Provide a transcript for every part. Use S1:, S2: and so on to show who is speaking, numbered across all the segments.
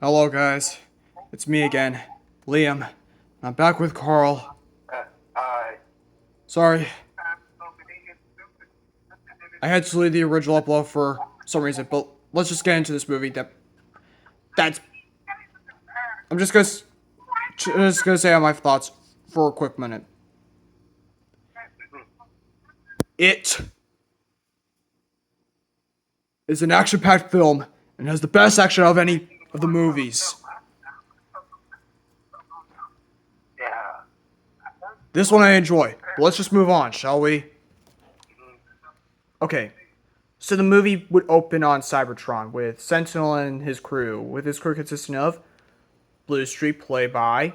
S1: Hello, guys. It's me again, Liam. I'm back with Carl.
S2: I
S1: Sorry, I had to leave the original upload for some reason, but let's just get into this movie. That's. I'm just gonna say my thoughts for a quick minute. It is an action-packed film and has the best action of any of the movies.
S2: yeah.
S1: This one I enjoy, but let's just move on, shall we? Okay, so the movie would open on Cybertron with Sentinel and his crew, with his crew consisting of Blue Streak, played by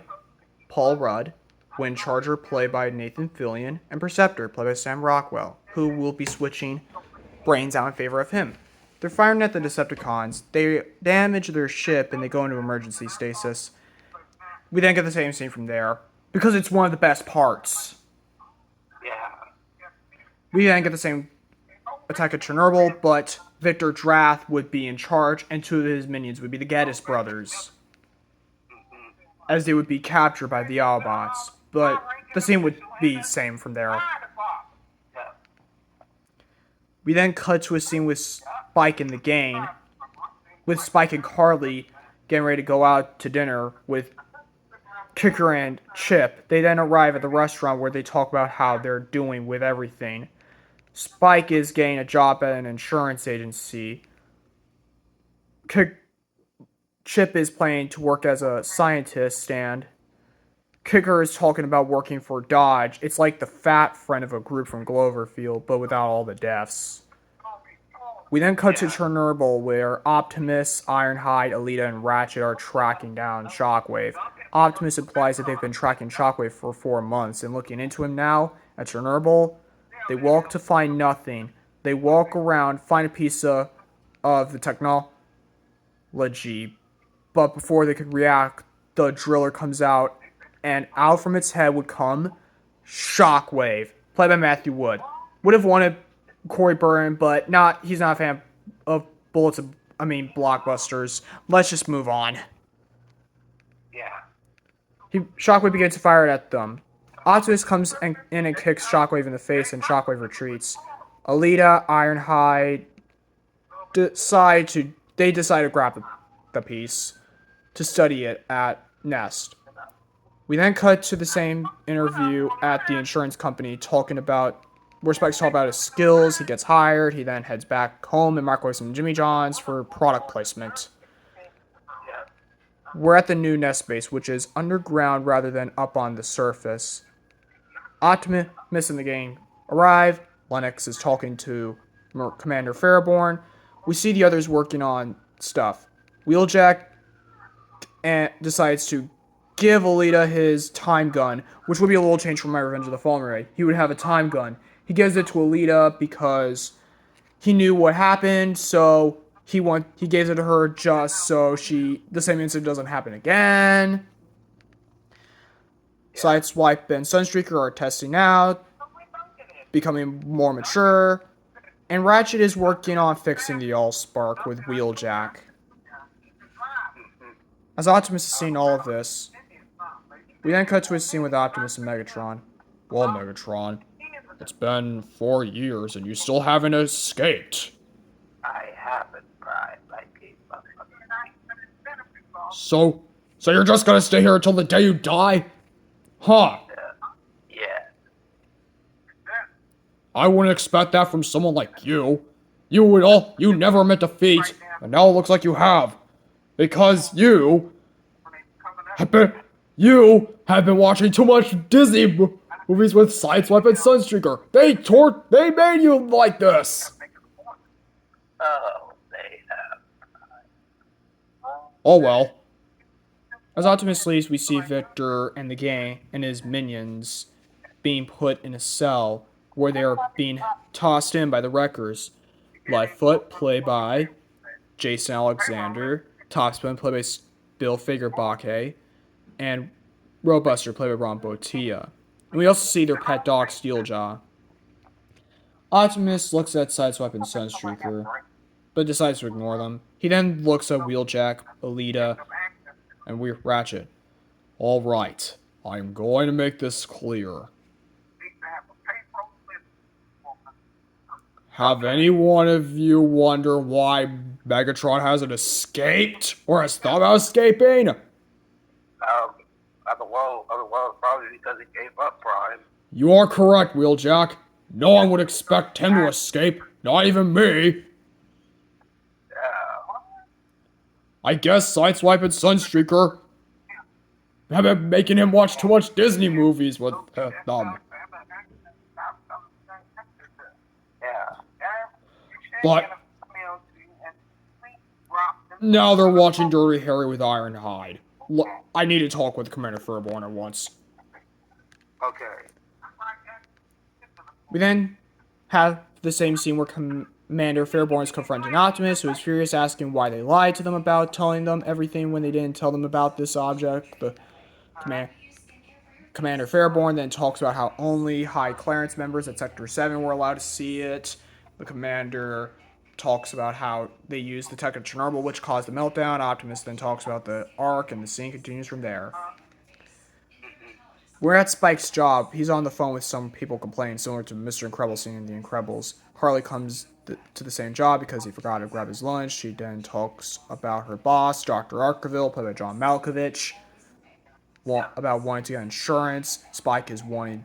S1: Paul Rudd, Windcharger, played by Nathan Fillion, and Perceptor, played by Sam Rockwell, who will be switching brains out in favor of him. They're firing at the Decepticons, they damage their ship, and they go into emergency stasis. We then get the same scene from there, because it's one of the best parts.
S2: Yeah.
S1: We then get the same attack at Chernobyl, but Victor Drath would be in charge, and two of his minions would be the Geddes brothers, as they would be captured by the Autobots. But the scene would be same from there.
S2: Yeah.
S1: We then cut to a scene with Spike and the gang, with Spike and Carly getting ready to go out to dinner with Kicker and Chip. They then arrive at the restaurant where they talk about how they're doing with everything. Spike is getting a job at an insurance agency. Chip is planning to work as a scientist, and Kicker is talking about working for Dodge. It's like the fat friend of a group from Cloverfield, but without all the deaths. We then cut to Chernobyl, where Optimus, Ironhide, Alita, and Ratchet are tracking down Shockwave. Optimus implies that they've been tracking Shockwave for 4 months, and looking into him now at Chernobyl, they walk to find nothing. They walk around, find a piece of the technology, but before they could react, the driller comes out, and out from its head would come Shockwave, played by Matthew Wood. Would have wanted Corey Burton, but he's not a fan of blockbusters. Let's just move on.
S2: Yeah.
S1: Shockwave begins to fire at them. Optimus comes in and kicks Shockwave in the face, and Shockwave retreats. Alita, Ironhide decide to grab the piece to study it at Nest. We then cut to the same interview at the insurance company where Spike's talking about his skills. He gets hired. He then heads back home and microwaves some Jimmy John's for product placement. We're at the new Nest base, which is underground rather than up on the surface. Optimus and the gang arrive. Lennox is talking to Commander Fairborn. We see the others working on stuff. Wheeljack decides to give Alita his time gun, which would be a little change from My Revenge of the Fallen Ray. He would have a time gun. He gives it to Alita because he knew what happened, so he gives it to her just so the same incident doesn't happen again. Sideswipe and Sunstreaker are testing out, becoming more mature, and Ratchet is working on fixing the Allspark with Wheeljack. As Optimus is seeing all of this, we then cut to a scene with Optimus and Megatron. Well, Megatron, it's been 4 years and you still haven't escaped.
S2: I haven't cried like people.
S1: So you're just gonna stay here until the day you die? Huh.
S2: Yeah.
S1: I wouldn't expect that from someone like you. You never met defeat, and now it looks like you have. Because you have been watching too much Disney movies with Sideswipe and Sunstreaker. They made you like this.
S2: Oh, they have.
S1: Oh well. As Optimus leaves, we see Victor and the gang and his minions being put in a cell where they are being tossed in by the Wreckers. Lightfoot, played by Jason Alexander, Topspin, played by Bill Fagerbake, and Roadbuster, played by Ron Botia. And we also see their pet dog, Steeljaw. Optimus looks at Sideswipe and Sunstreaker, but decides to ignore them. He then looks at Wheeljack, Alita, And we Ratchet. All right, I'm going to make this clear. Have any one of you wonder why Megatron hasn't escaped or has thought about escaping?
S2: Otherwise, probably because he gave up Prime.
S1: You are correct, Wheeljack. No one would expect him to escape, not even me. I guess Sideswipe and Sunstreaker have been making him watch too much Disney movies with them. But now they're watching Dirty Harry with Ironhide. Look, I need to talk with Commander Furborn at once.
S2: Okay.
S1: We then have the same scene where Commander Fairborn is confronting Optimus, who is furious, asking why they lied to them about telling them everything when they didn't tell them about this object. The Commander Fairborn then talks about how only high clearance members at Sector 7 were allowed to see it. The Commander talks about how they used the tech of Chernobyl, which caused the meltdown. Optimus then talks about the Ark, and the scene continues from there. We're at Spike's job. He's on the phone with some people complaining, similar to Mr. Incredible scene in The Incredibles. Harley comes to the same job because he forgot to grab his lunch. She then talks about her boss, Dr. Arkaville, played by John Malkovich, about wanting to get insurance. Spike is working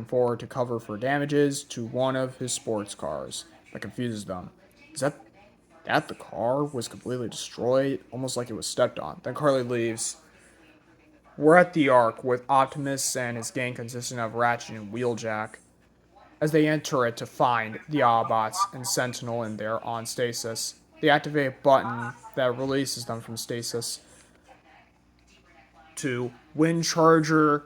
S1: forward to cover for damages to one of his sports cars. That confuses them. Is that the car was completely destroyed, almost like it was stepped on. Then Carly leaves. We're at the Ark with Optimus and his gang consisting of Ratchet and Wheeljack as they enter it to find the Autobots and Sentinel in there on stasis. They activate a button that releases them from stasis to Windcharger,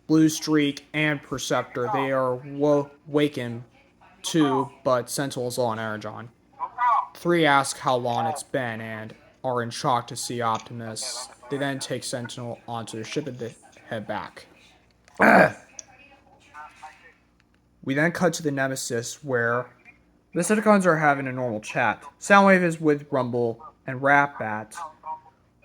S1: Blue Streak, and Perceptor. They are wakened too, but Sentinel is on Energon. 3 ask how long it's been and are in shock to see Optimus. They then take Sentinel onto their ship and they head back. We then cut to the Nemesis, where the Decepticons are having a normal chat. Soundwave is with Rumble and Ratbat.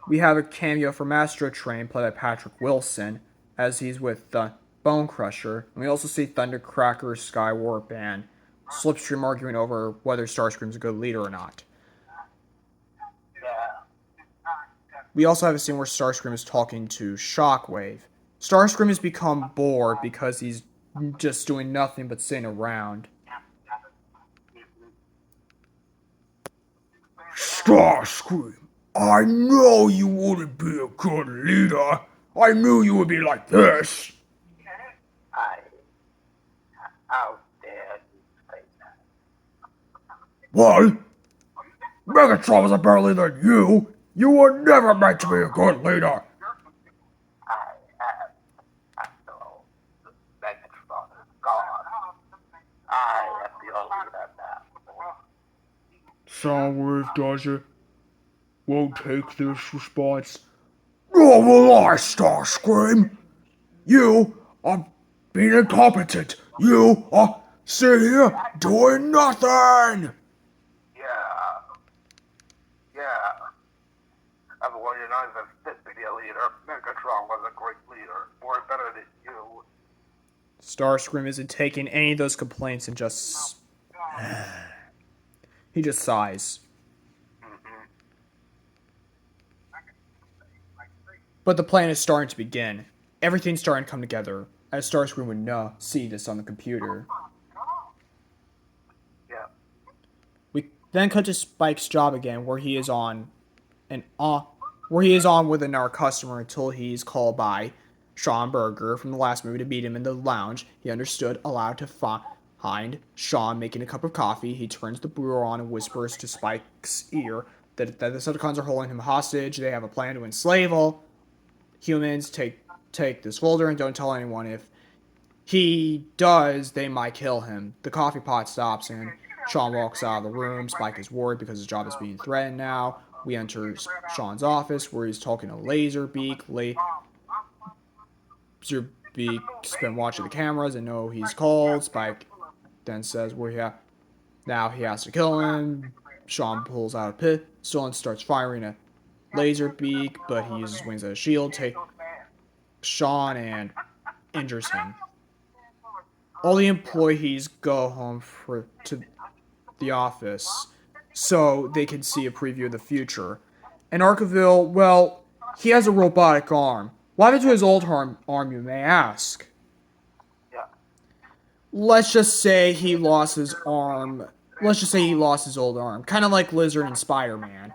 S1: We have a cameo from Astro Train, played by Patrick Wilson, as he's with the Bone Crusher. And we also see Thundercracker, Skywarp, and Slipstream arguing over whether Starscream's a good leader or not. We also have a scene where Starscream is talking to Shockwave. Starscream has become bored because he's just doing nothing but sitting around. Starscream, I know you wouldn't be a good leader. I knew you would be like this.
S2: How dare you say that?
S1: What? Megatron was a better leader than you. You were never meant to be a good leader.
S2: After all, the Megatron is gone. I am the only leader now.
S1: Soundwave doesn't. Won't take this response. Nor will I, Starscream. You are being incompetent. You are sitting here doing nothing.
S2: Yeah. Everyone united and fit to be a leader. Megatron was a great leader. More better than you.
S1: Starscream isn't taking any of those complaints and just... he just sighs. But the plan is starting to begin. Everything's starting to come together, as Starscream would see this on the computer.
S2: Yeah.
S1: We then cut to Spike's job again, where he is on with another customer until he's called by Sean Berger from the last movie to meet him in the lounge. He understood, allowed to find Sean making a cup of coffee. He turns the brewer on and whispers to Spike's ear that the Decepticons are holding him hostage. They have a plan to enslave all humans. Take this folder and don't tell anyone. If he does, they might kill him. The coffee pot stops and Sean walks out of the room. Spike is worried because his job is being threatened now. We enter Sean's office where he's talking to Laserbeak. Laserbeak's been watching the cameras and know he's called. Spike then says now he has to kill him. Sean pulls out a pistol and starts firing at Laserbeak, but he uses wings as a shield, take Sean and injures him. All the employees go home to the office so they can see a preview of the future. And Arkaville, well, he has a robotic arm. What happened to his old arm, you may ask?
S2: Yeah.
S1: Let's just say he lost his arm. Let's just say he lost his old arm. Kind of like Lizard and Spider-Man.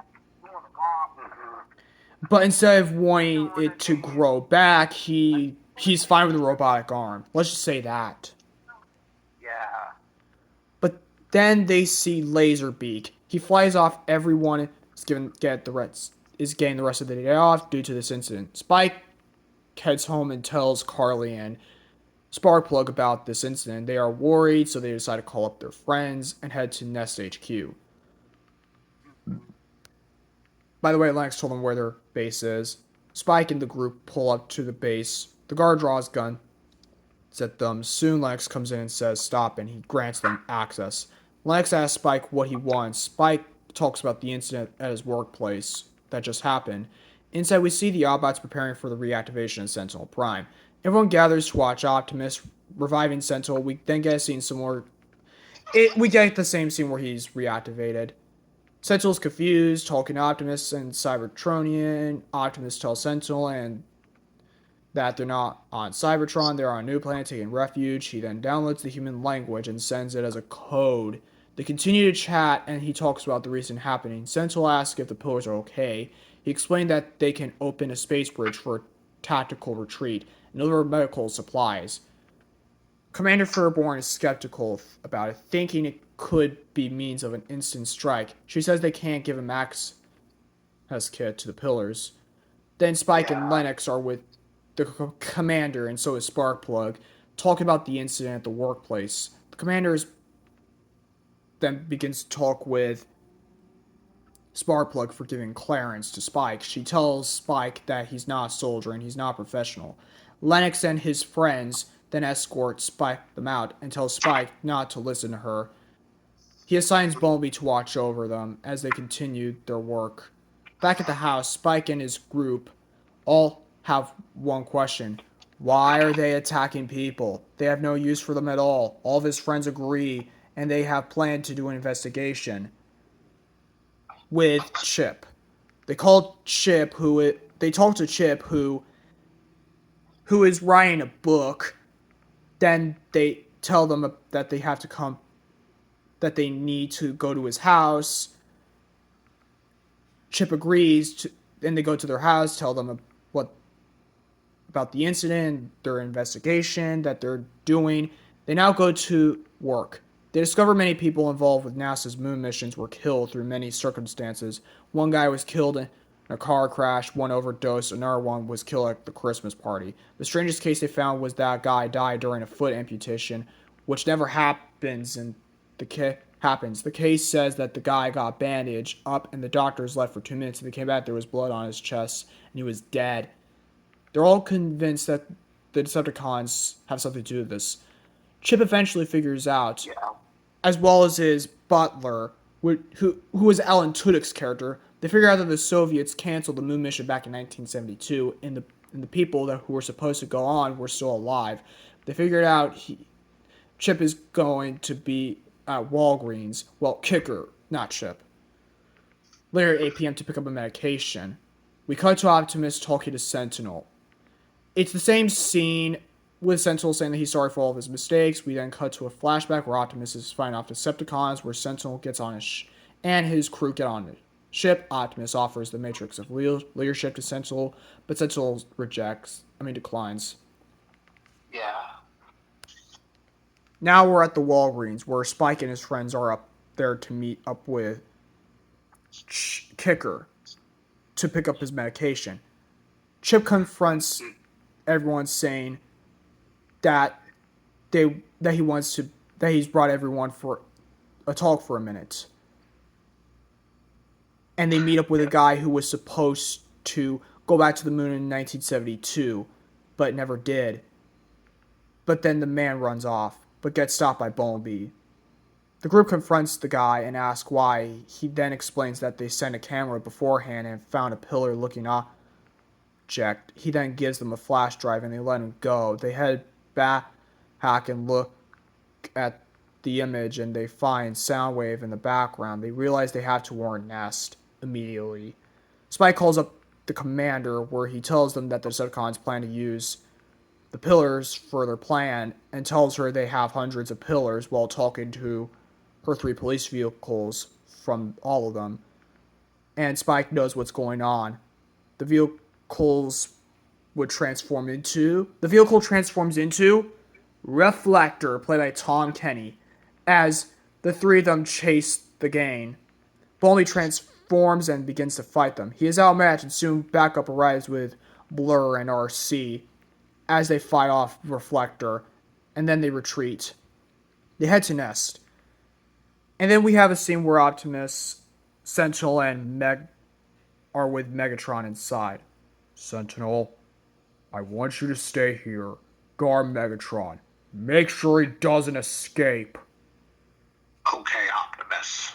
S1: But instead of wanting it to grow back, he's fine with a robotic arm. Let's just say that.
S2: Yeah.
S1: But then they see Laserbeak. He flies off. Everyone is getting the rest of the day off due to this incident. Spike heads home and tells Carly and Sparkplug about this incident. They are worried, so they decide to call up their friends and head to Nest HQ. By the way, Lennox told them where their base is. Spike and the group pull up to the base. The guard draws gun at them. Soon Lennox comes in and says stop, and he grants them access. Lennox asks Spike what he wants. Spike talks about the incident at his workplace that just happened. Inside, we see the Autobots preparing for the reactivation of Sentinel Prime. Everyone gathers to watch Optimus reviving Sentinel. We then get a scene similar. We get the same scene where he's reactivated. Sentinel's confused, talking to Optimus and Cybertronian. Optimus tells Sentinel and that they're not on Cybertron, they're on a new planet taking refuge. He then downloads the human language and sends it as a code. They continue to chat, and he talks about the recent happening. Sentinel asks if the pillars are okay. He explained that they can open a space bridge for a tactical retreat and deliver medical supplies. Commander Fairborn is skeptical about it, thinking it could be means of an instant strike. She says they can't give him access kit to the pillars. Then Spike and Lennox are with the commander, and so is Sparkplug, talking about the incident at the workplace. The commander then begins to talk with Sparkplug for giving clearance to Spike. She tells Spike that he's not a soldier and he's not professional. Lennox and his friends then escort Spike them out and tell Spike not to listen to her. He assigns Bumblebee to watch over them as they continue their work. Back at the house, Spike and his group all have one question. Why are they attacking people? They have no use for them at all. All of his friends agree, and they have planned to do an investigation with Chip. They call Chip, they talk to Chip, who is writing a book. Then they tell them that they have to come, that they need to go to his house. Chip agrees, then they go to their house, tell them about the incident, their investigation that they're doing. They now go to work. They discover many people involved with NASA's moon missions were killed through many circumstances. One guy was killed in a car crash, one overdosed, another one was killed at the Christmas party. The strangest case they found was that guy died during a foot amputation, which never happens in the The case says that the guy got bandaged up and the doctors left for 2 minutes and they came back, there was blood on his chest and he was dead. They're all convinced that the Decepticons have something to do with this. Chip eventually figures out, as well as his butler, who was Alan Tudyk's character, they figure out that the Soviets canceled the moon mission back in 1972, and the people who were supposed to go on were still alive. They figured out Chip is going to be at Walgreens. Well, Kicker, not Chip. Later at 8 p.m. to pick up a medication. We cut to Optimus talking to Sentinel. It's the same scene with Sentinel saying that he's sorry for all of his mistakes. We then cut to a flashback where Optimus is fighting off Decepticons, where Sentinel gets on and his crew get on the ship. Optimus offers the Matrix of leadership to Sentinel, but Sentinel declines.
S2: Yeah.
S1: Now we're at the Walgreens, where Spike and his friends are up there to meet up with Kicker to pick up his medication. Chip confronts everyone, saying that he's brought everyone for a talk for a minute. And they meet up with a guy who was supposed to go back to the moon in 1972, but never did. But then the man runs off, but gets stopped by Bumblebee. The group confronts the guy and asks why. He then explains that they sent a camera beforehand and found a pillar-looking object. He then gives them a flash drive and they let him go. They head back and look at the image and they find Soundwave in the background. They realize they have to warn Nest immediately. Spike calls up the commander where he tells them that the Decepticons plan to use the pillars for their plan and tells her they have hundreds of pillars while talking to her 3 police vehicles from all of them. And Spike knows what's going on. The vehicles would transform into... The vehicle transforms into Reflector, played by Tom Kenny, as the 3 of them chase the gang. Bulmy transforms and begins to fight them. He is outmatched and soon backup arrives with Blur and RC as they fight off Reflector, and then they retreat. They head to Nest. And then we have a scene where Optimus, Sentinel, and Meg are with Megatron inside. Sentinel, I want you to stay here. Guard Megatron. Make sure he doesn't escape.
S2: Okay, Optimus.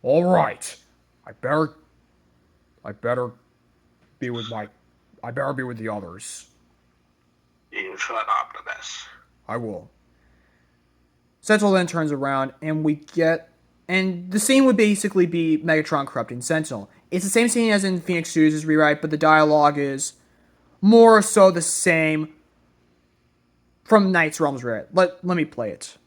S1: Alright. I better be with the others.
S2: You should, Optimus.
S1: I will. Sentinel then turns around and the scene would basically be Megatron corrupting Sentinel. It's the same scene as in Phoenix Suits' rewrite, but the dialogue is more so the same from Knight's Realms Rewrite. Let me play it.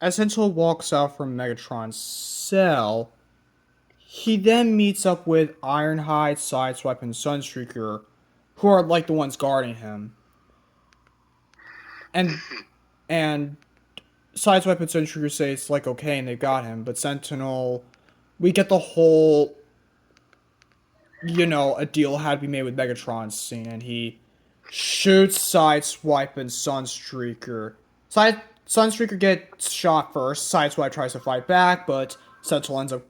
S1: As Sentinel walks out from Megatron's cell, he then meets up with Ironhide, Sideswipe, and Sunstreaker, who are like the ones guarding him. And Sideswipe and Sunstreaker say it's like okay, and they've got him. But Sentinel, we get the whole, a deal had to be made with Megatron scene, and he shoots Sideswipe and Sunstreaker. Sunstreaker gets shot first. Sideswipe tries to fight back, but Sentinel ends up,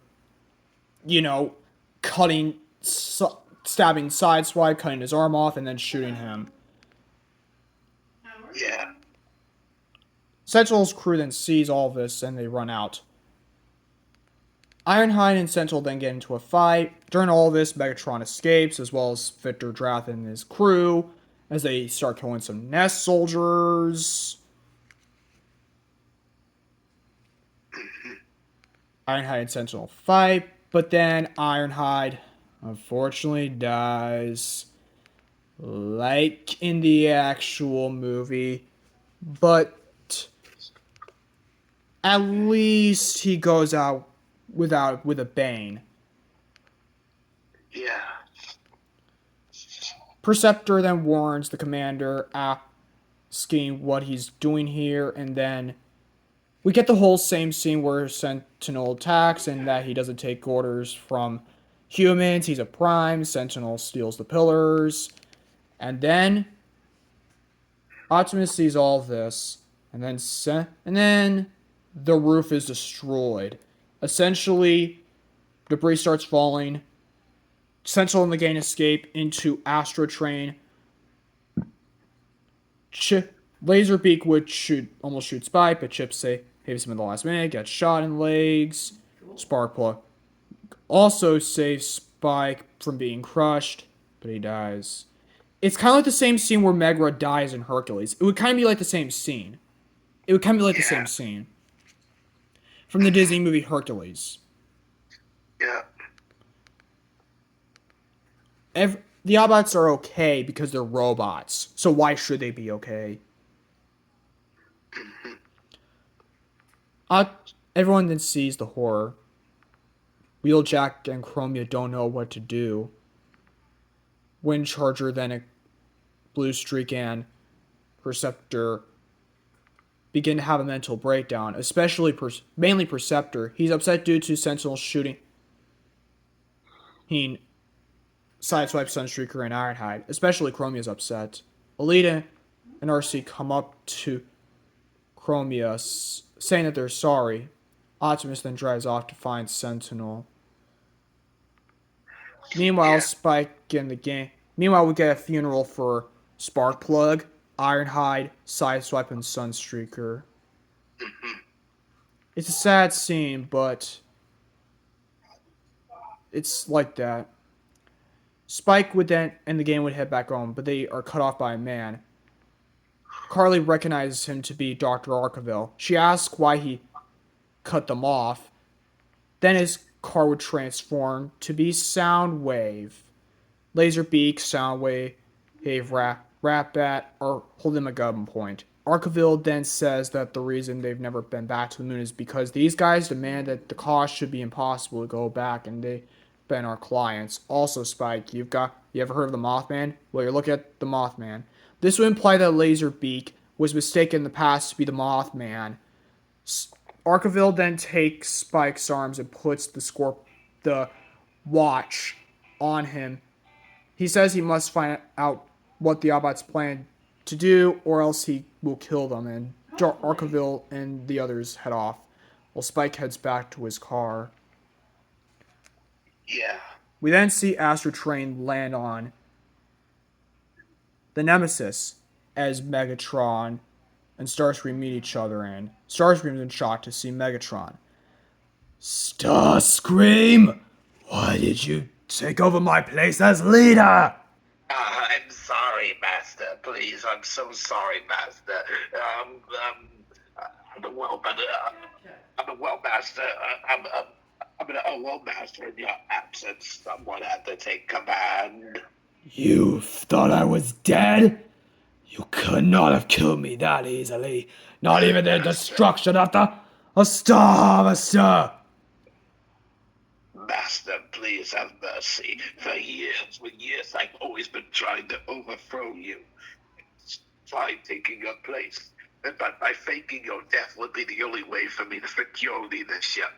S1: stabbing Sideswipe, cutting his arm off, and then shooting him.
S2: Yeah.
S1: Sentinel's crew then sees all of this, and they run out. Ironhide and Sentinel then get into a fight. During all of this, Megatron escapes, as well as Victor Drath and his crew, as they start killing some Nest soldiers. Ironhide and Sentinel fight, but then Ironhide unfortunately dies, like in the actual movie. But at least he goes out with a bang.
S2: Yeah.
S1: Perceptor then warns the commander, asking what he's doing here, and then we get the whole same scene where Sentinel attacks and that he doesn't take orders from humans. He's a prime. Sentinel steals the pillars. And then Optimus sees all this, and then the roof is destroyed. Essentially, debris starts falling. Sentinel and the gang escape into Astro Train. Laserbeak would almost shoot Spike, but Chip saves him in the last minute, gets shot in the legs. Sparkplug also saves Spike from being crushed, but he dies. It's kind of like the same scene where Megra dies in Hercules. It would kind of be like the same scene. The same scene from the Disney movie Hercules.
S2: Yeah.
S1: The Autobots are okay because they're robots, so why should they be okay? Everyone then sees the horror. Wheeljack and Chromia don't know what to do. Windcharger, then a Blue Streak, and Perceptor begin to have a mental breakdown, mainly Perceptor. He's upset due to Sentinel shooting Sideswipe, Sunstreaker, and Ironhide. Especially Chromia's upset. Alita and RC come up to Chromia, saying that they're sorry. Optimus then drives off to find Sentinel. Meanwhile, Meanwhile, we get a funeral for Sparkplug, Ironhide, Sideswipe, and Sunstreaker. It's a sad scene, but it's like that. Spike and the gang would head back home, but they are cut off by a man. Carly recognizes him to be Dr. Arkeville. She asks why he cut them off. Then his car would transform to be Soundwave. Laserbeak, Soundwave, Ratbat are holding him at gunpoint. Arkeville then says that the reason they've never been back to the moon is because these guys demand that the cost should be impossible to go back, and they've been our clients. Also, Spike, you ever heard of the Mothman? Well, you're looking at the Mothman. This would imply that Laserbeak was mistaken in the past to be the Mothman. Arkeville then takes Spike's arms and puts the watch on him. He says he must find out what the Autobots plan to do, or else he will kill them, and Arkeville and the others head off, while Spike heads back to his car.
S2: Yeah.
S1: We then see Astro Train land on the Nemesis as Megatron and Starscream meet each other, and Starscream's in shock to see Megatron. Starscream, why did you take over my place as leader?
S2: I'm sorry, Master. Please, I'm so sorry, Master. I'm a well, Master. Master. In your absence, someone had to take command.
S1: You thought I was dead? You could not have killed me that easily. Not even the destruction of the A star, master!
S3: Master, please have mercy. For years I've always been trying to overthrow you. Try taking your place. But by faking your death would be the only way for me to secure leadership.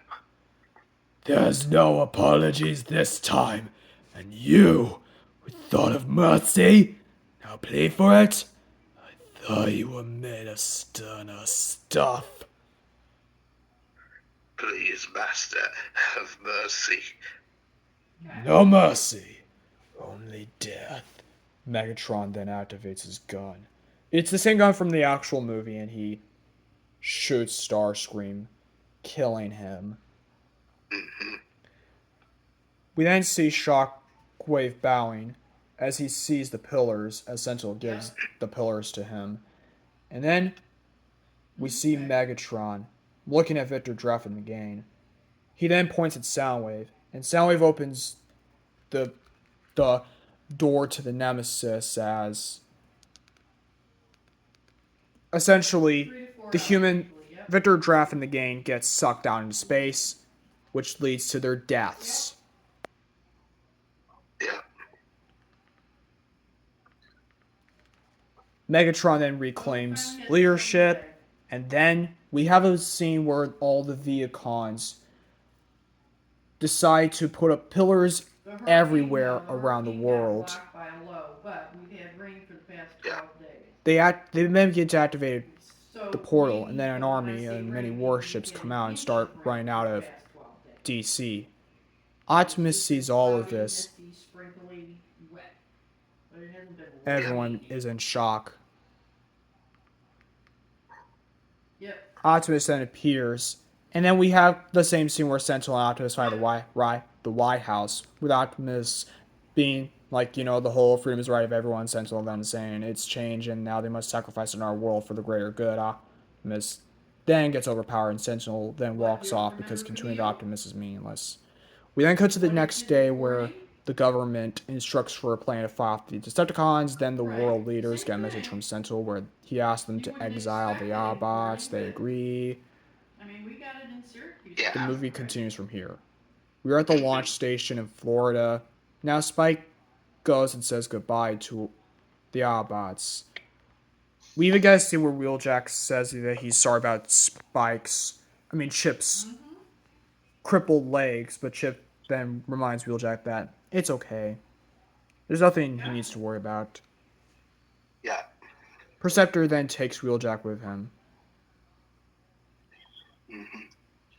S1: There's no apologies this time. And you, with thought of mercy, now plead for it? I thought you were made of sterner stuff.
S3: Please, Master, have mercy.
S1: No mercy, only death. Megatron then activates his gun. It's the same gun from the actual movie, and he shoots Starscream, killing him. We then see Shockwave bowing as he sees the pillars, as Sentinel gives the pillars to him. And then we see Megatron looking at Victor Dreff and Megain. He then points at Soundwave, and Soundwave opens the door to the Nemesis as essentially the human Victor Dreff and the gang gets sucked down into space, which leads to their deaths.
S3: Yeah.
S1: Megatron then reclaims leadership, and then we have a scene where all the Viacons decide to put up pillars everywhere around the world. They then begin to activate the portal, and then an army and many warships come out and start running out of DC. Optimus sees all of this. Everyone is in shock. Optimus then appears, and then we have the same scene where Sentinel and Optimus find the White House, with Optimus being like, the whole freedom is right of everyone, Sentinel then saying it's change and now they must sacrifice in our world for the greater good. Optimus then gets overpowered, and Sentinel then walks off because continuing to Optimus is meaningless. We then cut to the next day where the government instructs for a plan to fight off the Decepticons. Then the world leaders get a message from Sentinel where he asks them to exile the Autobots. They agree. The movie continues from here. We are at the launch station in Florida. Now Spike goes and says goodbye to the Autobots. We even get a scene where Wheeljack says that he's sorry about Chip's crippled legs, but Chip then reminds Wheeljack that it's okay. There's nothing he needs to worry about.
S3: Yeah.
S1: Perceptor then takes Wheeljack with him.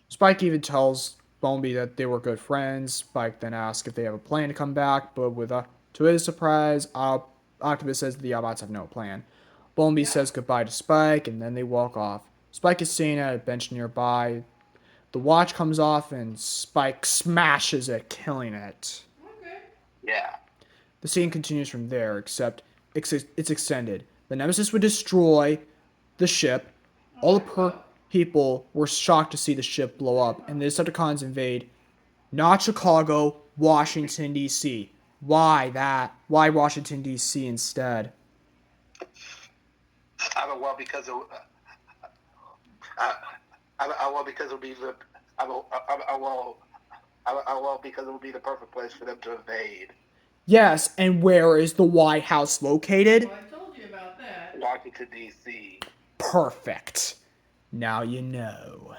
S1: Spike even tells Bumblebee that they were good friends. Spike then asks if they have a plan to come back, but to his surprise, Optimus says the Autobots have no plan. Bumblebee says goodbye to Spike, and then they walk off. Spike is seen at a bench nearby. The watch comes off, and Spike smashes it, killing it.
S3: Yeah.
S1: The scene continues from there, except it's extended. The Nemesis would destroy the ship. All the people were shocked to see the ship blow up, and the Decepticons invade not Chicago, Washington, D.C. Why that? Why Washington, D.C. instead?
S3: Because it would be the perfect place for them to invade.
S1: Yes, and where is the White House located?
S4: I told you about that.
S3: Washington, D.C.
S1: Perfect. Now you know.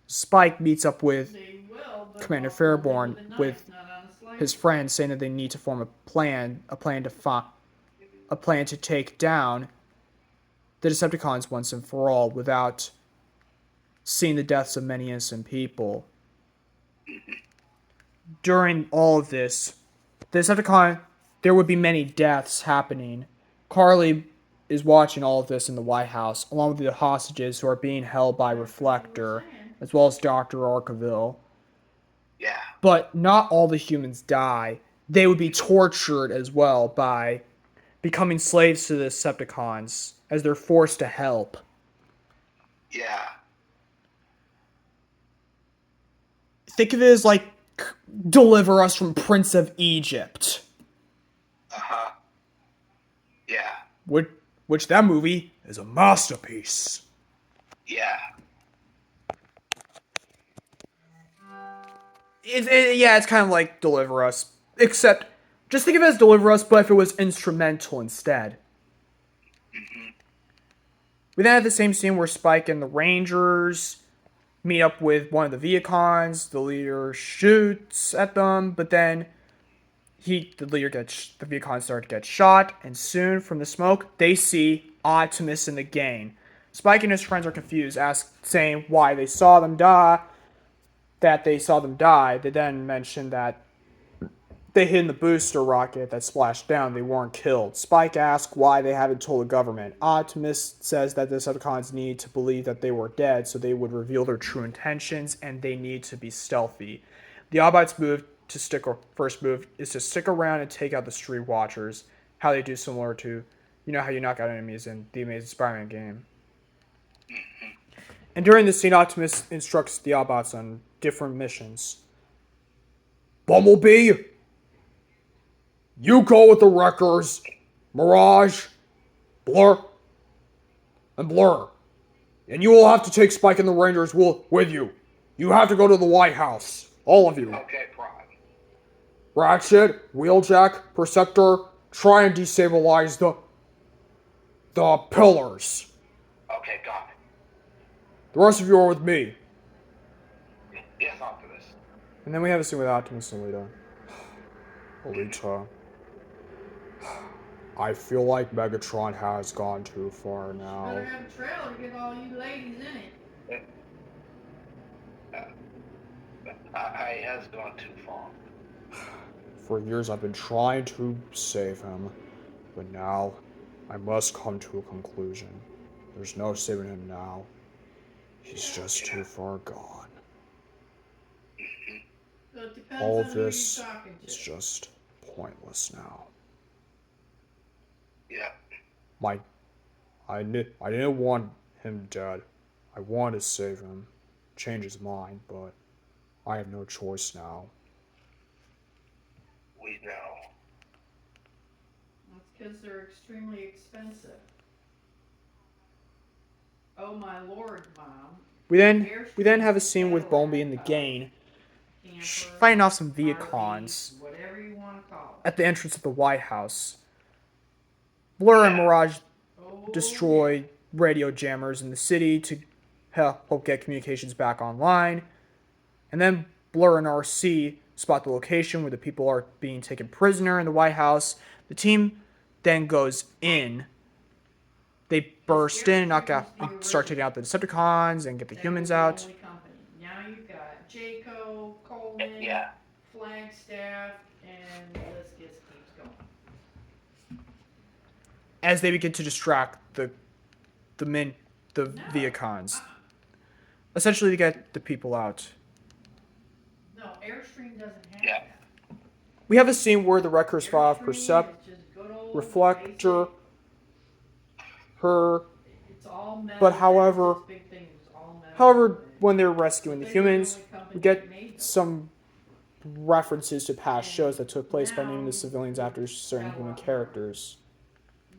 S1: Spike meets up with Commander Fairborn with his friends, saying that they need to form a plan to take down the Decepticons once and for all without seeing the deaths of many innocent people. During all of this, there would be many deaths happening. Carly is watching all of this in the White House, along with the hostages who are being held by Reflector, as well as Dr. Arkeville.
S3: Yeah.
S1: But not all the humans die. They would be tortured as well by becoming slaves to the Decepticons as they're forced to help.
S3: Yeah.
S1: Think of it as like Deliver Us from Prince of Egypt.
S3: Yeah.
S1: Which which that movie is a masterpiece.
S3: Yeah.
S1: It's kind of like Deliver Us, except just think of it as Deliver Us, but if it was instrumental instead. We then have the same scene where Spike and the Rangers meet up with one of the Viacons. The leader shoots at them, but then the Viacons start to get shot, and soon from the smoke they see Optimus and the gang. Spike and his friends are confused, saying why they saw them die. They then mention that they hid in the booster rocket that splashed down. They weren't killed. Spike asks why they haven't told the government. Optimus says that the Decepticons need to believe that they were dead so they would reveal their true intentions, and they need to be stealthy. The Autobots' first move is to stick around and take out the Street Watchers. How they do similar to, how you knock out enemies in the Amazing Spider-Man game. And during this scene, Optimus instructs the Autobots on different missions. Bumblebee, you go with the Wreckers, Mirage, Blur, and Blur. And you will have to take Spike and the Rangers with you. You have to go to the White House. All of you.
S3: Okay, Prime.
S1: Ratchet, Wheeljack, Perceptor, try and destabilize the pillars.
S3: Okay, got it.
S1: The rest of you are with me.
S3: Yes, Optimus.
S1: And then we have a scene with Optimus and Alita. Alita. I feel like Megatron has gone too far now.
S4: Better have a trailer to get all you ladies in it.
S3: I has gone too far.
S1: For years I've been trying to save him, but now I must come to a conclusion. There's no saving him now. He's just too far gone.
S4: So it depends
S1: All
S4: on
S1: of
S4: who you're
S1: this
S4: talking to.
S1: is just pointless now.
S3: Yeah.
S1: I didn't want him dead. I wanted to save him, change his mind, but I have no choice now.
S3: We know.
S4: That's because they're extremely expensive. Oh my lord, Mom.
S1: We then have a scene with Bumblebee and the gang
S4: Camper,
S1: fighting off some Viacons
S4: RVs, whatever you want to call it.
S1: at the entrance of the White House. Blur and Mirage
S4: Oh,
S1: destroy radio jammers in the city to help get communications back online. And then Blur and RC spot the location where the people are being taken prisoner in the White House. The team then goes in. They burst in, start taking out the Decepticons and get the
S4: that
S1: humans
S4: was the
S1: out.
S4: only company. Now you've got Jayco, Coleman,
S3: Yeah.
S4: Flagstaff, and the list just keeps going.
S1: As they begin to distract the Viacons. Essentially to get the people out.
S4: No, Airstream doesn't have
S3: Yeah.
S4: that.
S1: We have a scene where the Wreckers fire off
S4: Airstream
S1: Percept,
S4: is just good old
S1: Reflector,
S4: basic.
S1: her.
S4: It's all metal.
S1: But however-
S4: That's its big thing, it's all metal.
S1: However, when they're rescuing the
S4: They were
S1: humans,
S4: only company
S1: we
S4: that
S1: get
S4: made them.
S1: some references to past shows that took place by naming the civilians after certain human characters.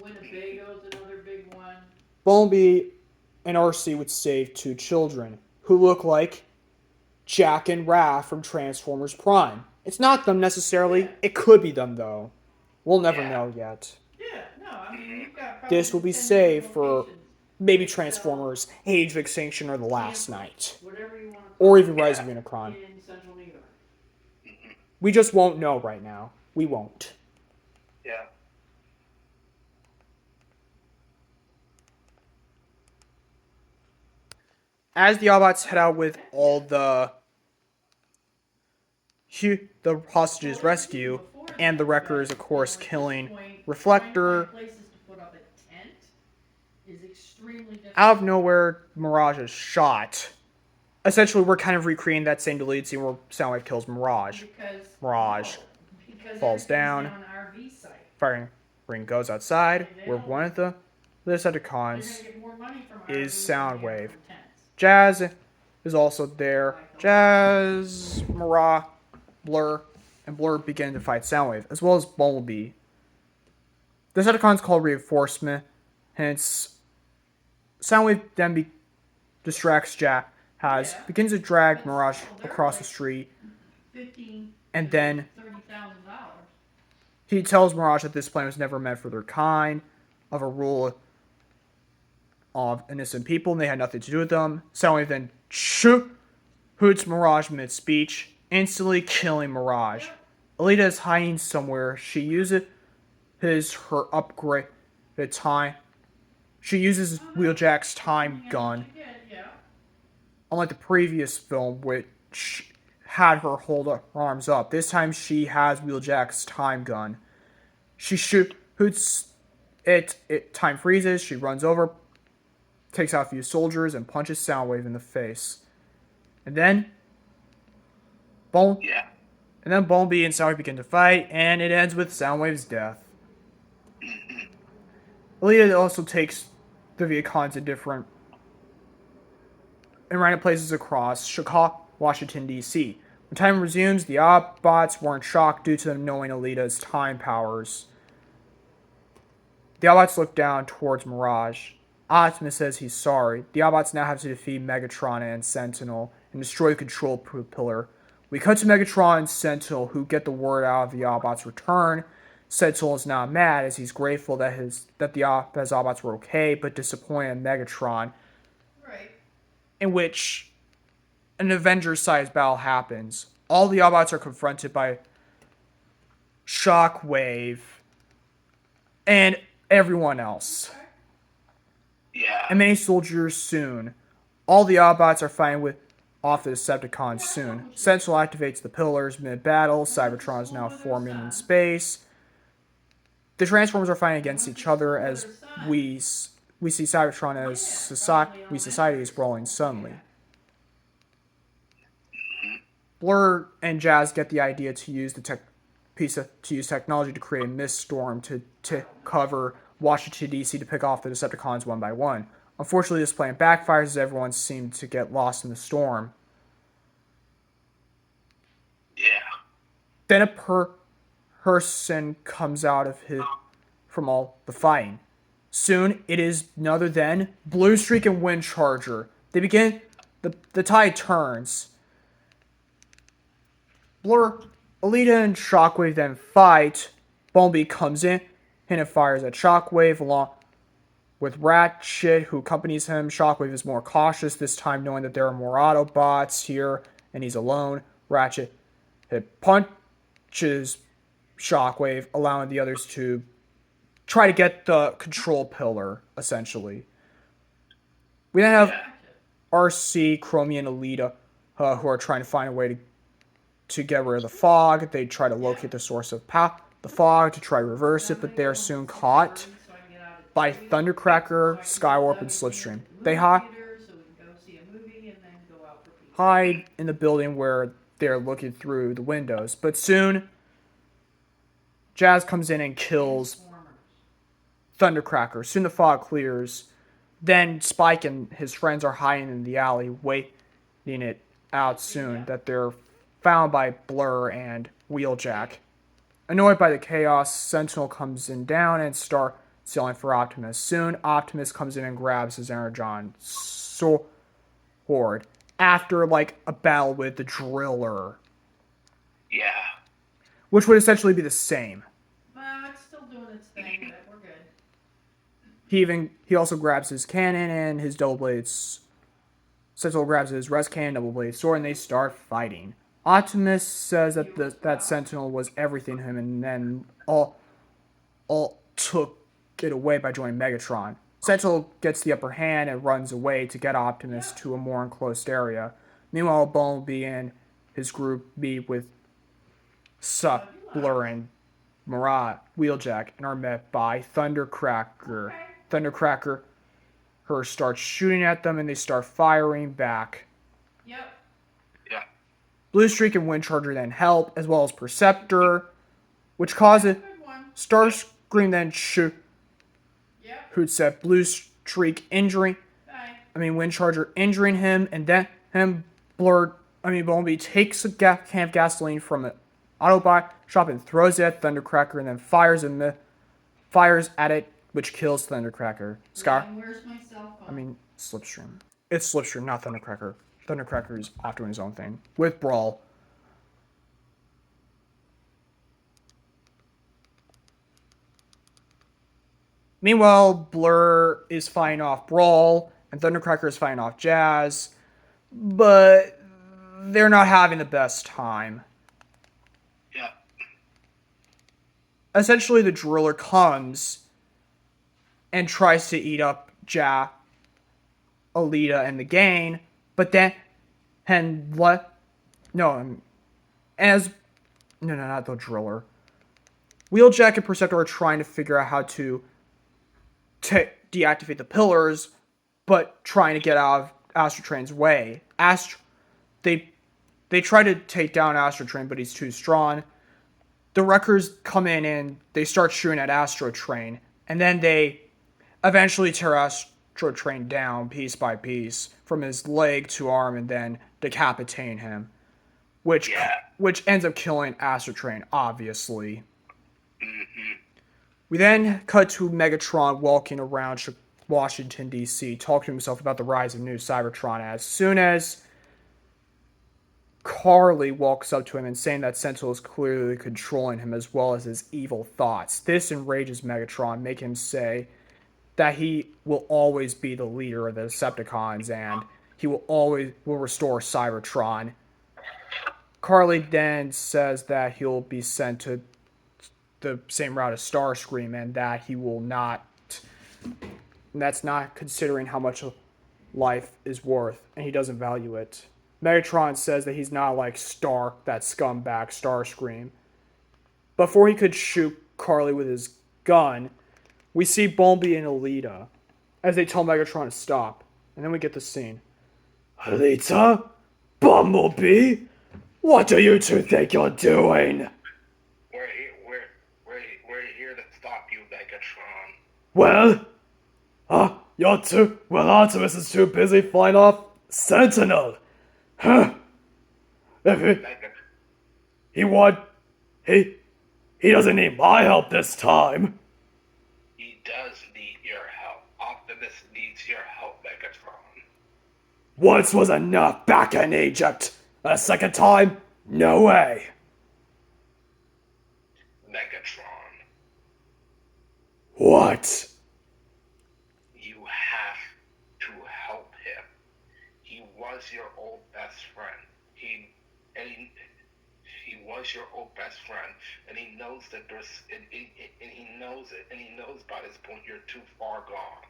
S4: Winnebago's another big one.
S1: Bumblebee and RC would save two children who look like Jack and Raph from Transformers Prime. It's not them necessarily. It could be them though. We'll never
S3: Yeah.
S1: know yet.
S4: Yeah, no, I mean, you've got probably
S1: This will be
S4: 10
S1: saved
S4: different
S1: for
S4: locations.
S1: maybe Transformers, Age of Extinction, or The Last
S4: Tampa,
S1: Night.
S4: Whatever you want to
S1: Or
S4: call
S1: even Rise of Unicron.
S4: it, in central New York.
S1: We just won't know right now. We won't.
S3: Yeah.
S1: As the Autobots head out with all the hostages rescue, and the Wreckers, of course, killing Reflector.
S4: Places to put up a tent is extremely difficult.
S1: Out of nowhere, Mirage is shot. Essentially, we're kind of recreating that same deleted scene where Soundwave kills Mirage. Mirage falls down.
S4: An RV site.
S1: Firing ring goes outside, where one of the
S4: They're
S1: Decepticons
S4: gonna get more money from
S1: is
S4: RVs than they
S1: Soundwave.
S4: get from tents.
S1: Jazz is also there. Jazz, Mirage, Blur, and Blur begin to fight Soundwave, as well as Bumblebee. The Decepticons call reinforcement Hence, Soundwave then distracts begins to drag Mirage across the street,
S4: 15,
S1: and then
S4: $30,000.
S1: he tells Mirage that this plan was never meant for their kind, of a rule of innocent people, and they had nothing to do with them. Soundwave then hoots Mirage mid-speech, instantly killing Mirage. Alita is hiding somewhere. She uses her upgraded time. She uses Wheeljack's time gun.
S4: Yeah.
S1: Unlike the previous film, which had her hold her arms up, this time she has Wheeljack's time gun. She shoots it. Time freezes. She runs over, takes out a few soldiers, and punches Soundwave in the face. And then,
S3: Yeah.
S1: Bumblebee and Soundwave begin to fight, and it ends with Soundwave's death. Alita also takes the Viacon to different and random places across Chicago, Washington, D.C. When time resumes, the Autobots weren't shocked due to them knowing Alita's time powers. The Autobots look down towards Mirage. Optimus says he's sorry. The Autobots now have to defeat Megatron and Sentinel and destroy the control pillar. We cut to Megatron and Sentinel, who get the word out of the Autobots' return. Sentinel is not mad, as he's grateful that his Autobots were okay, but disappointed in Megatron,
S4: Right.
S1: in which an Avengers-sized battle happens. All the Autobots are confronted by Shockwave and everyone else.
S3: Yeah.
S1: And many soldiers soon. All the Autobots are fighting off the Decepticons soon. Sentinel activates the pillars mid-battle. Cybertron is now forming in space. The Transformers are fighting against each other as we see Cybertron as society is rolling suddenly. Blur and Jazz get the idea to use technology to create a mist storm to cover Washington, D.C. to pick off the Decepticons one by one. Unfortunately, this plan backfires as everyone seemed to get lost in the storm.
S3: Yeah.
S1: Then a person comes out from all the fighting. Soon, it is none other than Bluestreak and Windcharger. They begin, the tide turns. Blur, Alita and Shockwave then fight. Bumblebee comes in and fires at Shockwave along with Ratchet, who accompanies him. Shockwave is more cautious this time, knowing that there are more Autobots here, and he's alone. Ratchet punches Shockwave, allowing the others to try to get the control pillar, essentially. We then have RC, Chromie, and Alita, who are trying to find a way to get rid of the fog. They try to locate the source of the fog to try to reverse it, but they're soon caught by Thundercracker, Skywarp, and Slipstream. They hide in the building where they're looking through the windows, but soon Jazz comes in and kills Thundercracker. Soon the fog clears. Then Spike and his friends are hiding in the alley, waiting it out soon that they're found by Blur and Wheeljack. Annoyed by the chaos, Sentinel comes in down and starts yelling for Optimus. Soon, Optimus comes in and grabs his Energon sword after, a battle with the Driller.
S3: Yeah.
S1: Which would essentially be the same.
S4: Well, it's still doing its thing, but we're good.
S1: He also grabs his cannon and his double blades. Sentinel grabs his res cannon, double blade sword, and they start fighting. Optimus says that Sentinel was everything to him, and then all took it away by joining Megatron. Sentinel gets the upper hand and runs away to get Optimus to a more enclosed area. Meanwhile, Bumblebee and his group meet with Blur and Wheeljack and are met by Thundercracker. Thundercracker starts shooting at them, and they start firing back.
S4: Yep.
S3: Yeah.
S1: Bluestreak and Windcharger then help, as well as Perceptor, which causes
S4: Good one.
S1: Starscream then shoots at Bluestreak, Windcharger injuring him, and then Bumblebee takes a can of gasoline from an Autobot shop and throws it at Thundercracker, and then fires at it which kills Thundercracker. Scar?
S4: Ryan, where's my cell phone?
S1: I mean, Slipstream. It's Slipstream, not Thundercracker. Thundercracker is off doing his own thing. With Brawl. Meanwhile, Blur is fighting off Brawl, and Thundercracker is fighting off Jazz. But they're not having the best time.
S3: Yeah.
S1: Essentially, the Driller comes and tries to eat up Alita, and the gang, but then, and what? No, not the Driller. Wheeljack and Perceptor are trying to figure out how to deactivate the pillars, but trying to get out of Astro Train's way. They try to take down Astro Train, but he's too strong. The Wreckers come in and they start shooting at Astro Train, and then they eventually tear Astro Train down piece by piece from his leg to arm, and then decapitating him, which ends up killing Astro Train, obviously. We then cut to Megatron walking around Washington, D.C., talking to himself about the rise of new Cybertron. As soon as Carly walks up to him and saying that Sentinel is clearly controlling him as well as his evil thoughts. This enrages Megatron, making him say that he will always be the leader of the Decepticons and he will restore Cybertron. Carly then says that he'll be sent to the same route as Starscream and that he will not. And that's not considering how much life is worth, and he doesn't value it. Megatron says that he's not like Stark, that scumbag Starscream. Before he could shoot Carly with his gun, we see Bumblebee and Alita as they tell Megatron to stop. And then we get the scene. Alita? Bumblebee? What do you two think you're doing?
S3: We're here to stop you, Megatron.
S1: Well? Optimus is too busy fighting off Sentinel. Huh? He doesn't need my help this time.
S3: He does need your help. Optimus needs your help, Megatron.
S1: Once was enough back in Egypt. A second time? No way.
S3: Megatron,
S1: What?
S3: you have to help him. He was your old best friend. He was your old best friend, and he knows that there's, and he knows it, and he knows by this point you're too far gone.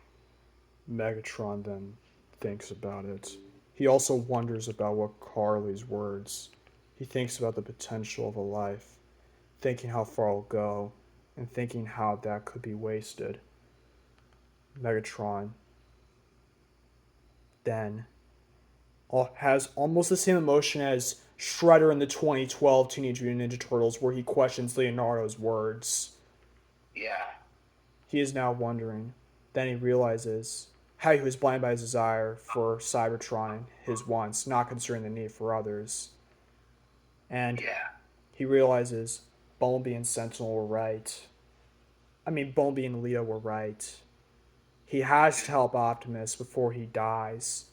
S1: Megatron then thinks about it. He also wonders about what Carly's words. He thinks about the potential of a life, thinking how far it'll go, and thinking how that could be wasted. Megatron then has almost the same emotion as Shredder in the 2012 Teenage Mutant Ninja Turtles, where he questions Leonardo's words.
S3: Yeah.
S1: He is now wondering. Then he realizes how he was blinded by his desire for Cybertron, his wants, not considering the need for others. And he realizes Bumblebee and Sentinel were right. Bumblebee and Leo were right. He has to help Optimus before he dies.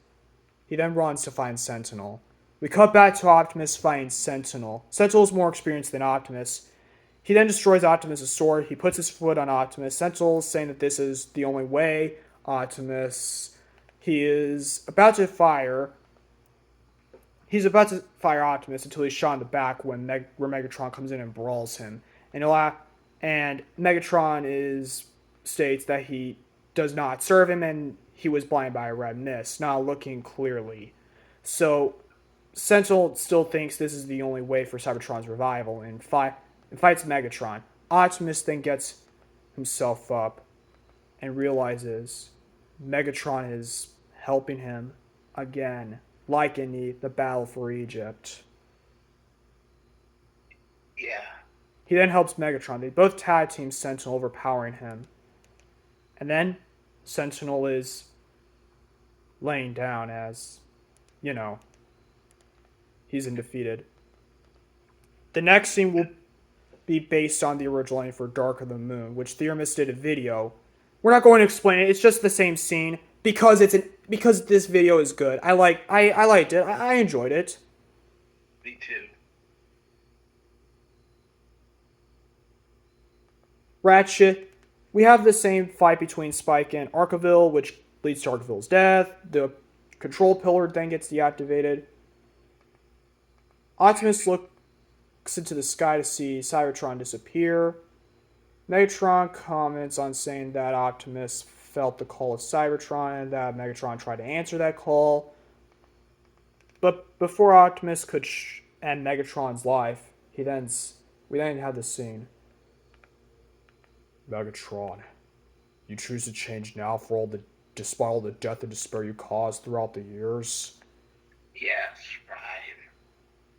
S1: He then runs to find Sentinel. We cut back to Optimus fighting Sentinel. Sentinel is more experienced than Optimus. He then destroys Optimus' sword. He puts his foot on Optimus. Sentinel is saying that this is the only way. Optimus, he is about to fire. He's about to fire Optimus until he's shot in the back where Megatron comes in and brawls him. And Megatron states that he does not serve him and he was blinded by a red mist, not looking clearly. So Sentinel still thinks this is the only way for Cybertron's revival and fights Megatron. Optimus then gets himself up and realizes Megatron is helping him again, like in the battle for Egypt.
S3: Yeah.
S1: He then helps Megatron. They both tag team Sentinel, overpowering him. And then Sentinel is laying down as, he's undefeated. The next scene will be based on the original name for Dark of the Moon, which Theoremist did a video We're not going to explain it. It's just the same scene because because this video is good. I liked it. I enjoyed it.
S3: Me too.
S1: Ratchet. We have the same fight between Spike and Arkeville, which leads to Arkeville's death. The control pillar then gets deactivated. Optimus looks into the sky to see Cybertron disappear. Megatron comments on saying that Optimus felt the call of Cybertron and that Megatron tried to answer that call. But before Optimus could end Megatron's life, we then had this scene. Megatron, you choose to change now despite all the death and despair you caused throughout the years?
S3: Yes, Prime.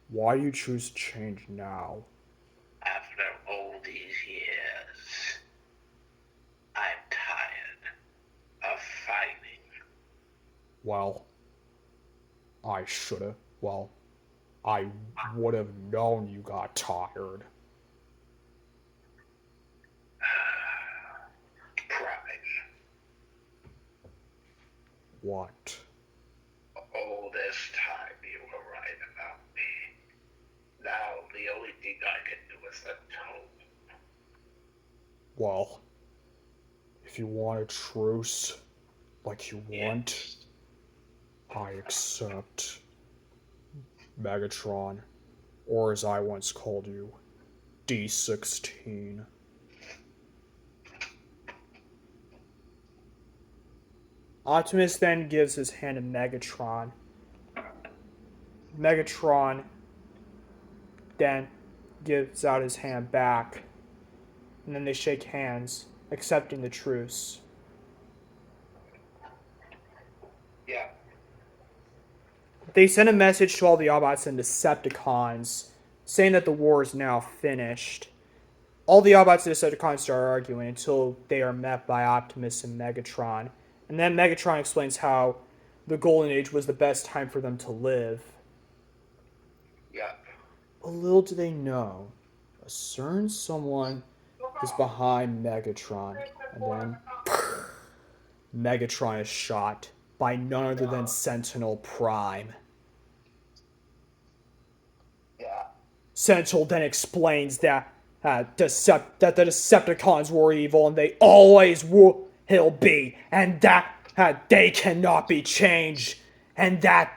S1: Why do you choose to change now?
S3: After all these years, I'm tired of fighting.
S1: Well, I would have known you got tired.
S3: Prime,
S1: What?
S3: all this time you were right about me. Now the only thing I can do is atone.
S1: Well, if you want a truce, like you want, I accept. Megatron, or as I once called you, D16. Optimus then gives his hand to Megatron. Megatron then gives out his hand back, and then they shake hands, accepting the truce.
S3: Yeah.
S1: They send a message to all the Autobots and Decepticons, saying that the war is now finished. All the Autobots and Decepticons start arguing until they are met by Optimus and Megatron. And then Megatron explains how the Golden Age was the best time for them to live.
S3: Yeah.
S1: But little do they know, a certain someone is behind Megatron. And then Megatron is shot by none other than Sentinel Prime.
S3: Yeah.
S1: Sentinel then explains that that the Decepticons were evil and they always will be, and that they cannot be changed, and that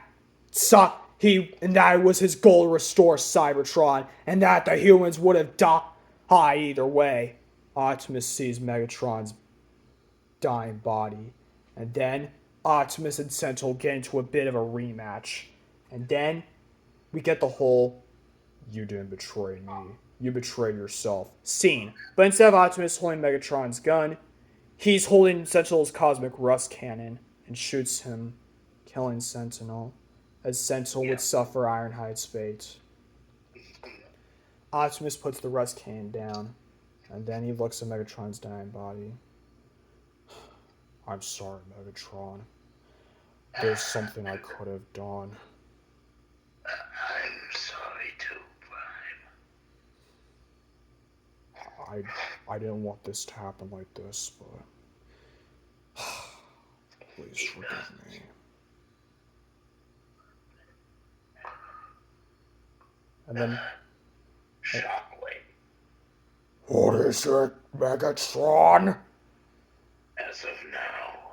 S1: it was his goal to restore Cybertron, and that the humans would have died either way. Optimus sees Megatron's dying body, and then Optimus and Sentinel get into a bit of a rematch, and then we get the whole "you didn't betray me, you betrayed yourself" scene. But instead of Optimus holding Megatron's gun, he's holding Sentinel's cosmic rust cannon and shoots him, killing Sentinel, as Sentinel would suffer Ironhide's fate. Optimus puts the rust cannon down, and then he looks at Megatron's dying body. I'm sorry, Megatron. There's something I could have done.
S3: I'm sorry too, Prime.
S1: I didn't want this to happen like this, but please forgive me. And then,
S3: Shockwave.
S1: what is it, Megatron?
S3: As of now,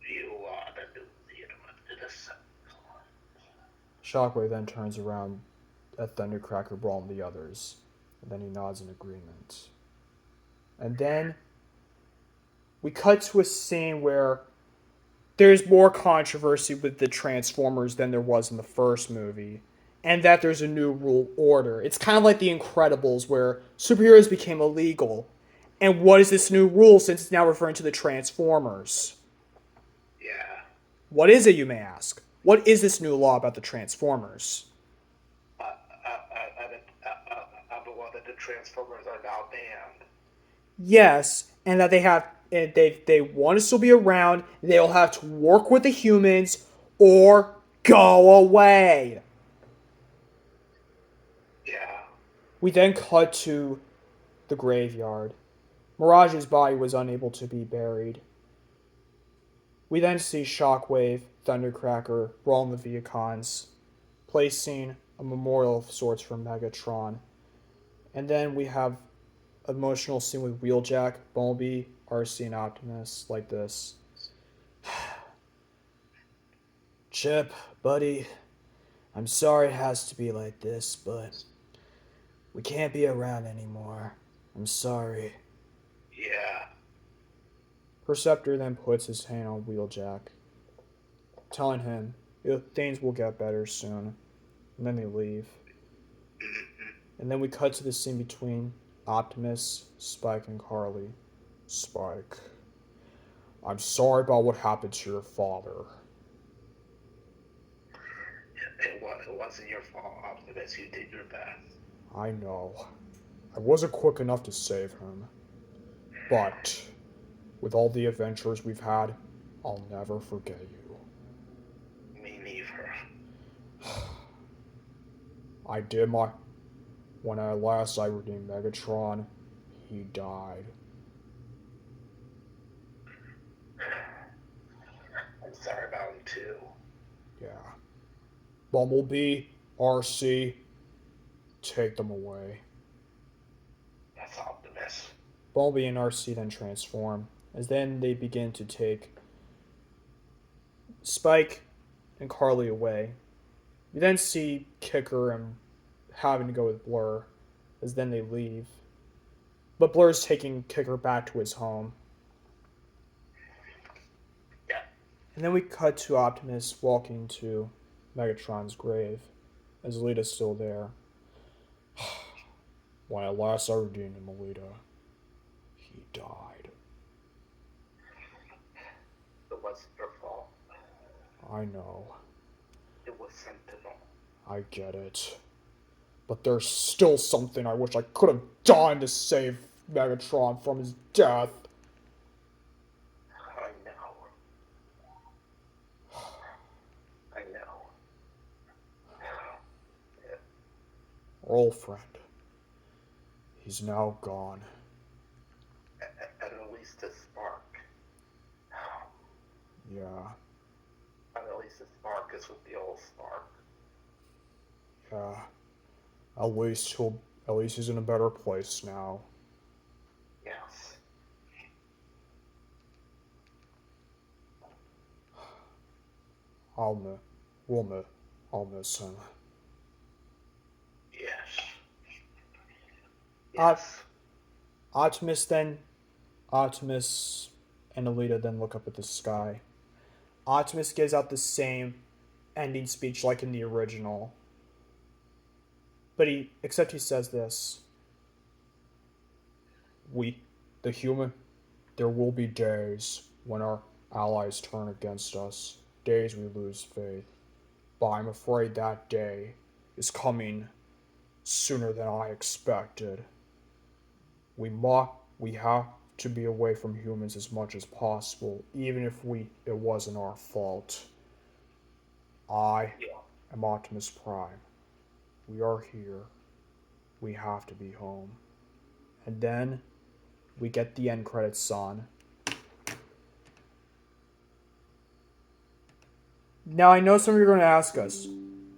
S3: you are the new leader of the Decepticons.
S1: Shockwave then turns around at Thundercracker Brawl and the others, and then he nods in agreement. And then we cut to a scene where there's more controversy with the Transformers than there was in the first movie, and that there's a new rule order. It's kind of like The Incredibles, where superheroes became illegal. And what is this new rule, since it's now referring to the Transformers?
S3: Yeah.
S1: What is it, you may ask? What is this new law about the Transformers?
S3: I'm the one that the Transformers are now banned.
S1: Yes, and that they want to still be around. They'll have to work with the humans or go away.
S3: Yeah.
S1: We then cut to the graveyard, Mirage's body was unable to be buried. We then see Shockwave, Thundercracker, Brawl and the Viacons, placing a memorial of sorts for Megatron. And then we have an emotional scene with Wheeljack, Bumblebee, RC, and Optimus, like this. Chip, buddy, I'm sorry it has to be like this, but we can't be around anymore. I'm sorry.
S3: Yeah.
S1: Perceptor then puts his hand on Wheeljack, telling him things will get better soon. And then they leave. And then we cut to the scene between Optimus, Spike, and Carly. Spike, I'm sorry about what happened to your father.
S3: It wasn't your fault, Optimus. You did your best.
S1: I know. I wasn't quick enough to save him. But with all the adventures we've had, I'll never forget you.
S3: Me neither.
S1: I did my... When at last I redeemed Megatron, he died.
S3: I'm sorry about him, too.
S1: Yeah. Bumblebee, RC, take them away.
S3: That's Optimus.
S1: Bumblebee and RC then transform, as then they begin to take Spike and Carly away. You then see Kicker and having to go with Blur, as then they leave. But Blur's taking Kicker back to his home.
S3: Yeah.
S1: And then we cut to Optimus walking to Megatron's grave, as Alita's still there. When at last I redeemed him, Alita, he died.
S3: It wasn't your fault.
S1: I know.
S3: It was Sentinel.
S1: I get it. But there's still something I wish I could have done to save Megatron from his death.
S3: I know. I know.
S1: Our old friend. He's now gone.
S3: And at least a spark.
S1: Yeah.
S3: And at least the spark is with the old spark.
S1: Yeah. At least he's in a better place now.
S3: Yes.
S1: I'll miss him.
S3: Yes.
S1: Uh,
S3: Yes.
S1: Optimus and Alita then look up at the sky. Optimus gives out the same ending speech like in the original. But except he says this. There will be days when our allies turn against us, days we lose faith. But I'm afraid that day is coming sooner than I expected. We have to be away from humans as much as possible, even if it wasn't our fault. I am Optimus Prime. We are here. We have to be home. And then we get the end credits song. Now I know some of you are going to ask us,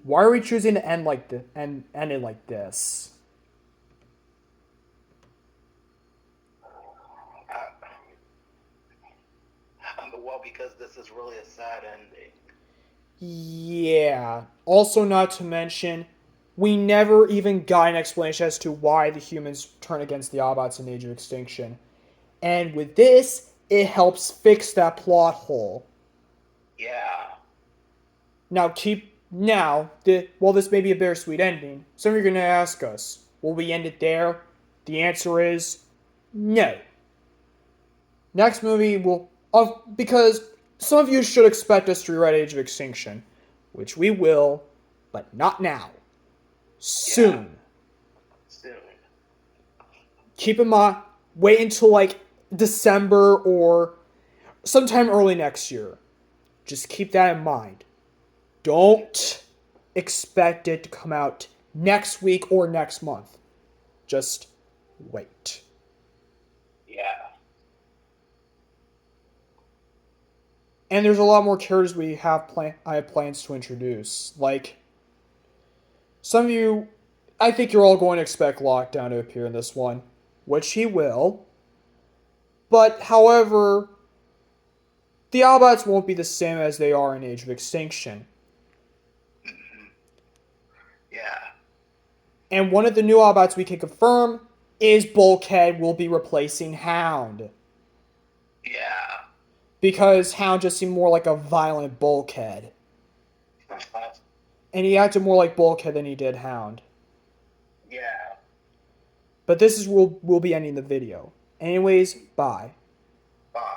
S1: why are we choosing to end it like this?
S3: Well, because this is really a sad ending.
S1: Yeah. Also, not to mention, we never even got an explanation as to why the humans turn against the Autobots in Age of Extinction. And with this, it helps fix that plot hole.
S3: Yeah.
S1: While this may be a bittersweet ending, some of you are going to ask us, will we end it there? The answer is no. Next movie because some of you should expect us to rewrite Age of Extinction, which we will, but not now. Soon.
S3: Yeah. Soon.
S1: Keep in mind, wait until December or sometime early next year. Just keep that in mind. Don't expect it to come out next week or next month. Just wait.
S3: Yeah.
S1: And there's a lot more characters I have plans to introduce. Like, some of you, I think you're all going to expect Lockdown to appear in this one, which he will. But, however, the Autobots won't be the same as they are in Age of Extinction.
S3: Yeah.
S1: And one of the new Autobots we can confirm is Bulkhead will be replacing Hound.
S3: Yeah.
S1: Because Hound just seemed more like a violent Bulkhead.
S3: Uh-huh.
S1: And he acted more like Bulkhead than he did Hound.
S3: Yeah.
S1: But this is we'll be ending the video. Anyways, bye.
S3: Bye.